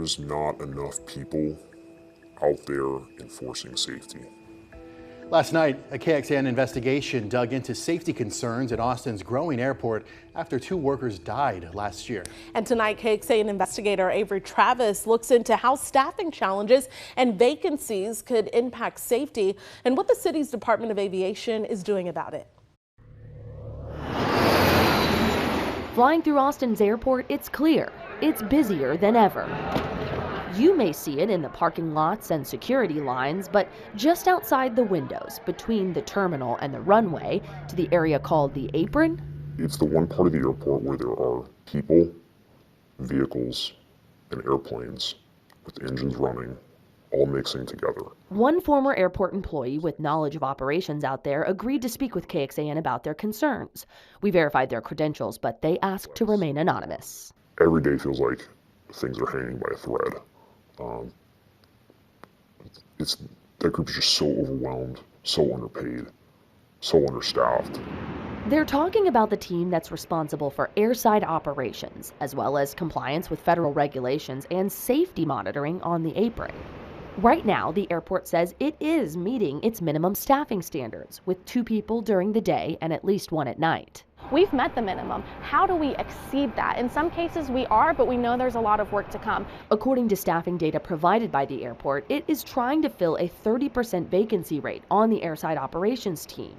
there's not enough people out there enforcing safety. Last night, a KXAN investigation dug into safety concerns at Austin's growing airport after 2 workers died last year. And tonight, KXAN investigator Avery Travis looks into how staffing challenges and vacancies could impact safety and what the city's Department of Aviation is doing about it. Flying through Austin's airport, it's clear it's busier than ever. You may see it in the parking lots and security lines, but just outside the windows, between the terminal and the runway, to the area called the apron. It's the one part of the airport where there are people, vehicles, and airplanes with engines running, all mixing together. One former airport employee with knowledge of operations out there agreed to speak with KXAN about their concerns. We verified their credentials, but they asked to remain anonymous. Every day feels like things are hanging by a thread. That group is just so overwhelmed, so underpaid, so understaffed. They're talking about the team that's responsible for airside operations, as well as compliance with federal regulations and safety monitoring on the apron. Right now, the airport says it is meeting its minimum staffing standards, with 2 people during the day and at least 1 at night. We've met the minimum. How do we exceed that? In some cases we are, but we know there's a lot of work to come. According to staffing data provided by the airport, it is trying to fill a 30% vacancy rate on the airside operations team.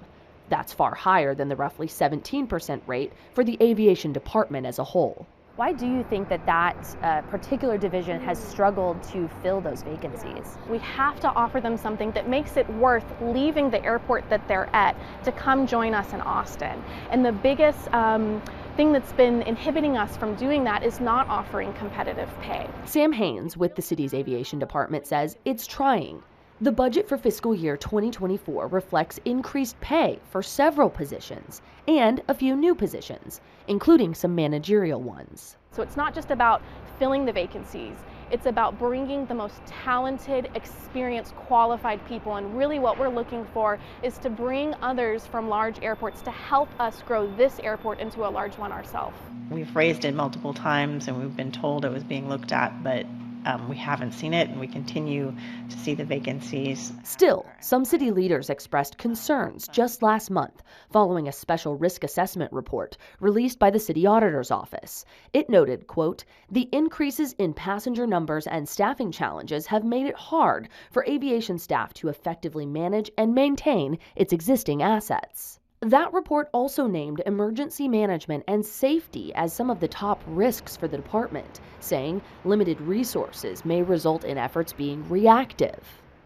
That's far higher than the roughly 17% rate for the aviation department as a whole. Why do you think that particular division has struggled to fill those vacancies? We have to offer them something that makes it worth leaving the airport that they're at to come join us in Austin. And the biggest thing that's been inhibiting us from doing that is not offering competitive pay. Sam Haynes with the city's aviation department says it's trying. The budget for fiscal year 2024 reflects increased pay for several positions and a few new positions, including some managerial ones. So it's not just about filling the vacancies, it's about bringing the most talented, experienced, qualified people, and really what we're looking for is to bring others from large airports to help us grow this airport into a large one ourselves. We've raised it multiple times and we've been told it was being looked at, but we haven't seen it, and we continue to see the vacancies. Still, some city leaders expressed concerns just last month following a special risk assessment report released by the city auditor's office. It noted, quote, "The increases in passenger numbers and staffing challenges have made it hard for aviation staff to effectively manage and maintain its existing assets." That report also named emergency management and safety as some of the top risks for the department, saying limited resources may result in efforts being reactive.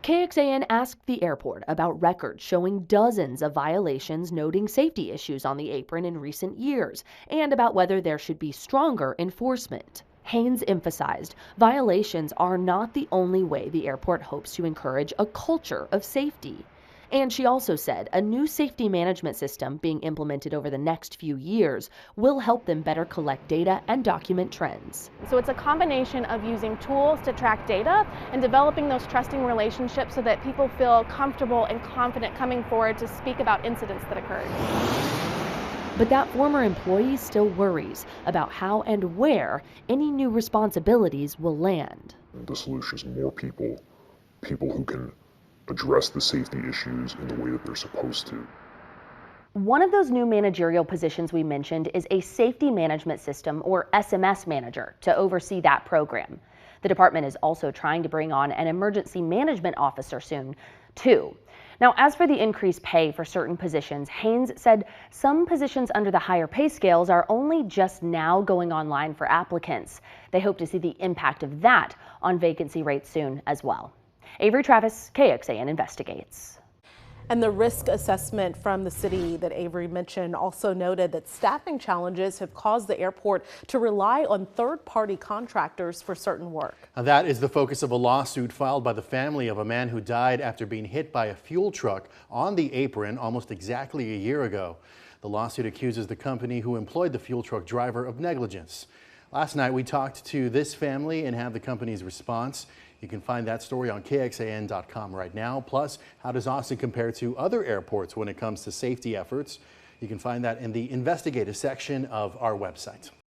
KXAN asked the airport about records showing dozens of violations noting safety issues on the apron in recent years, and about whether there should be stronger enforcement. Haynes emphasized violations are not the only way the airport hopes to encourage a culture of safety. And she also said a new safety management system being implemented over the next few years will help them better collect data and document trends. So it's a combination of using tools to track data and developing those trusting relationships so that people feel comfortable and confident coming forward to speak about incidents that occurred. But that former employee still worries about how and where any new responsibilities will land. The solution is more people who can address the safety issues in the way that they're supposed to. One of those new managerial positions we mentioned is a safety management system, or SMS manager, to oversee that program. The department is also trying to bring on an emergency management officer soon, too. Now, as for the increased pay for certain positions, Haynes said some positions under the higher pay scales are only just now going online for applicants. They hope to see the impact of that on vacancy rates soon as well. Avery Travis, KXAN Investigates. And the risk assessment from the city that Avery mentioned also noted that staffing challenges have caused the airport to rely on third-party contractors for certain work. Now, that is the focus of a lawsuit filed by the family of a man who died after being hit by a fuel truck on the apron almost exactly a year ago. The lawsuit accuses the company who employed the fuel truck driver of negligence. Last night, we talked to this family and have the company's response. You can find that story on KXAN.com right now. Plus, how does Austin compare to other airports when it comes to safety efforts? You can find that in the investigative section of our website.